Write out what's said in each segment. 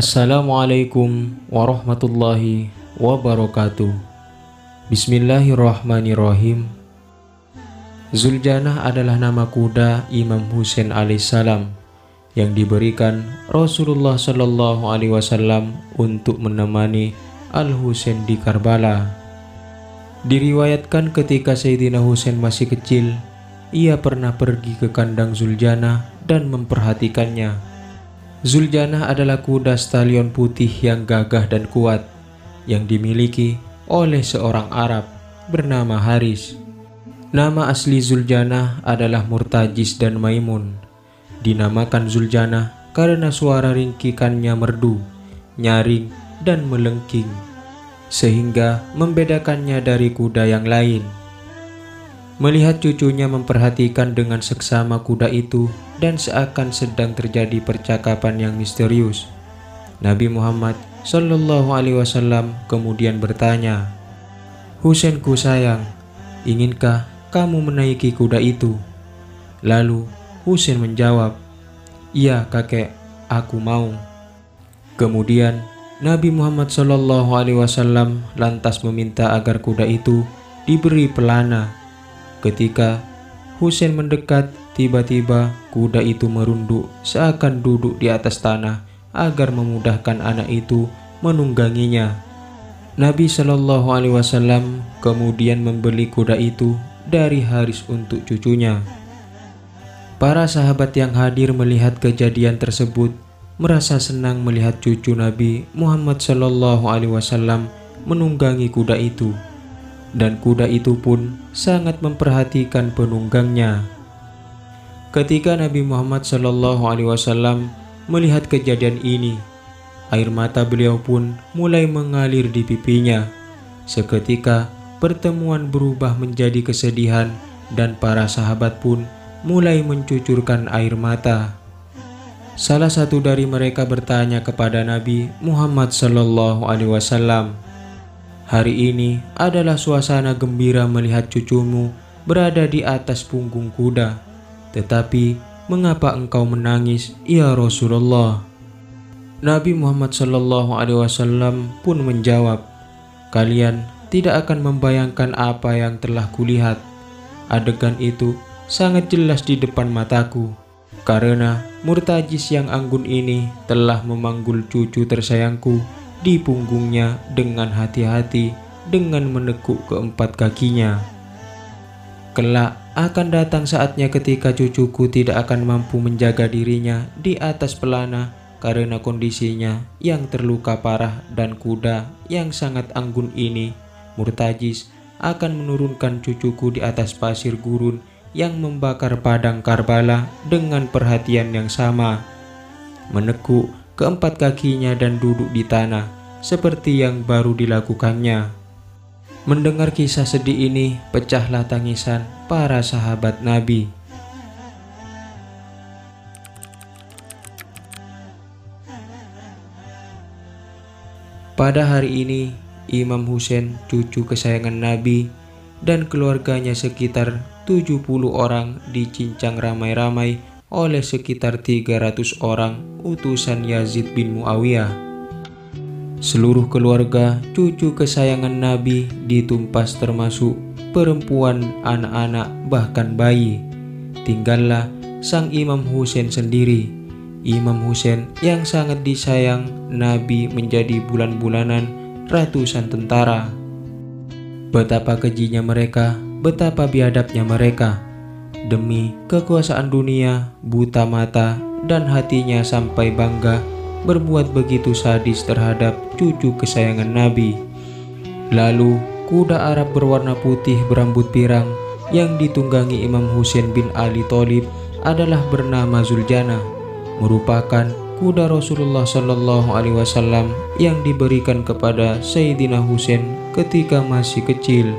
Assalamualaikum warahmatullahi wabarakatuh. Bismillahirrahmanirrahim. Zuljanah adalah nama kuda Imam Husain alaihissalam yang diberikan Rasulullah Shallallahu Alaihi Wasallam untuk menemani Al-Husain di Karbala. Diriwayatkan ketika Sayyidina Husain masih kecil, ia pernah pergi ke kandang Zuljanah dan memperhatikannya. Zuljanah adalah kuda stallion putih yang gagah dan kuat yang dimiliki oleh seorang Arab bernama Haris. Nama asli Zuljanah adalah Murtajis dan Maimun. Dinamakan Zuljanah karena suara ringkikannya merdu, nyaring, dan melengking, sehingga membedakannya dari kuda yang lain. Melihat cucunya memperhatikan dengan seksama kuda itu dan seakan sedang terjadi percakapan yang misterius, Nabi Muhammad Shallallahu Alaihi Wasallam kemudian bertanya, "Husainku sayang, inginkah kamu menaiki kuda itu?" Lalu Husain menjawab, "Iya kakek, aku mau." Kemudian Nabi Muhammad Shallallahu Alaihi Wasallam lantas meminta agar kuda itu diberi pelana. Ketika Husain mendekat, tiba-tiba kuda itu merunduk seakan duduk di atas tanah agar memudahkan anak itu menungganginya. Nabi Shallallahu Alaihi Wasallam kemudian membeli kuda itu dari Haris untuk cucunya. Para sahabat yang hadir melihat kejadian tersebut merasa senang melihat cucu Nabi Muhammad Shallallahu Alaihi Wasallam menunggangi kuda itu. Dan kuda itu pun sangat memperhatikan penunggangnya. Ketika Nabi Muhammad Shallallahu Alaihi Wasallam melihat kejadian ini, air mata beliau pun mulai mengalir di pipinya. Seketika pertemuan berubah menjadi kesedihan dan para sahabat pun mulai mencucurkan air mata. Salah satu dari mereka bertanya kepada Nabi Muhammad Shallallahu Alaihi Wasallam, "Hari ini adalah suasana gembira melihat cucumu berada di atas punggung kuda. Tetapi mengapa engkau menangis, ya Rasulullah?" Nabi Muhammad Shallallahu Alaihi Wasallam pun menjawab, "Kalian tidak akan membayangkan apa yang telah kulihat. Adegan itu sangat jelas di depan mataku. Karena Murtajis yang anggun ini telah memanggul cucu tersayangku di punggungnya dengan hati-hati dengan menekuk keempat kakinya. Kelak akan datang saatnya ketika cucuku tidak akan mampu menjaga dirinya di atas pelana karena kondisinya yang terluka parah, dan kuda yang sangat anggun ini, Murtajis, akan menurunkan cucuku di atas pasir gurun yang membakar padang Karbala dengan perhatian yang sama, menekuk keempat kakinya dan duduk di tanah seperti yang baru dilakukannya." Mendengar kisah sedih ini, pecahlah tangisan para sahabat Nabi. Pada hari ini, Imam Husain, cucu kesayangan Nabi, dan keluarganya sekitar 70 orang dicincang ramai-ramai oleh sekitar 300 orang utusan Yazid bin Muawiyah. Seluruh keluarga cucu kesayangan Nabi ditumpas, termasuk perempuan, anak-anak, bahkan bayi. Tinggallah sang Imam Husain sendiri. Imam Husain yang sangat disayang Nabi menjadi bulan-bulanan ratusan tentara. Betapa kejinya mereka, betapa biadabnya mereka. Demi kekuasaan dunia, buta mata dan hatinya sampai bangga berbuat begitu sadis terhadap cucu kesayangan Nabi. Lalu kuda Arab berwarna putih berambut pirang yang ditunggangi Imam Husain bin Ali Thalib adalah bernama Zuljanah, merupakan kuda Rasulullah Shallallahu Alaihi Wasallam yang diberikan kepada Sayyidina Husain ketika masih kecil.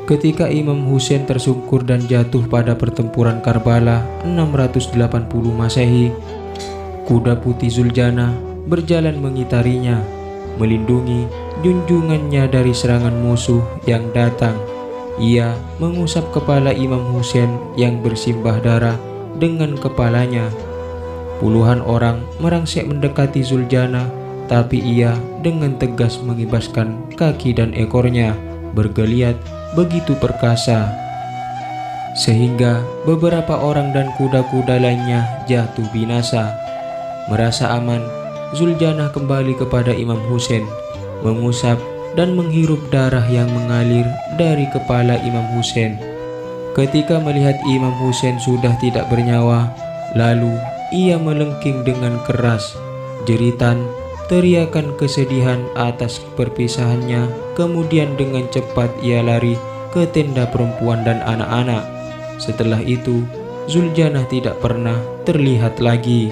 Ketika Imam Husain tersungkur dan jatuh pada pertempuran Karbala 680 Masehi, kuda putih Zuljanah berjalan mengitarinya, melindungi junjungannya dari serangan musuh yang datang. Ia mengusap kepala Imam Husain yang bersimbah darah dengan kepalanya. Puluhan orang merangsek mendekati Zuljana, tapi ia dengan tegas mengibaskan kaki dan ekornya bergeliat begitu perkasa, sehingga beberapa orang dan kuda-kuda lainnya jatuh binasa. Merasa aman, Zuljana kembali kepada Imam Husain, mengusap dan menghirup darah yang mengalir dari kepala Imam Husain. Ketika melihat Imam Husain sudah tidak bernyawa, lalu ia melengking dengan keras. Jeritan, teriakan kesedihan atas perpisahannya, kemudian dengan cepat ia lari ke tenda perempuan dan anak-anak. Setelah itu, Zuljana tidak pernah terlihat lagi.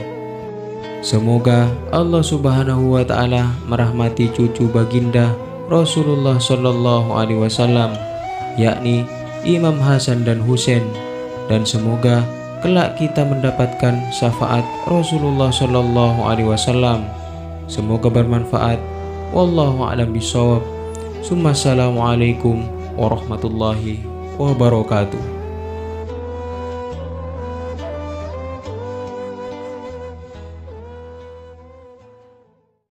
Semoga Allah Subhanahu wa Ta'ala merahmati cucu baginda Rasulullah Shallallahu Alaihi Wasallam, yakni Imam Hasan dan Husain, dan semoga kelak kita mendapatkan syafaat Rasulullah Shallallahu Alaihi Wasallam. Semoga bermanfaat. Wallahu a'lam bishawab. Assalamualaikum warahmatullahi wabarakatuh.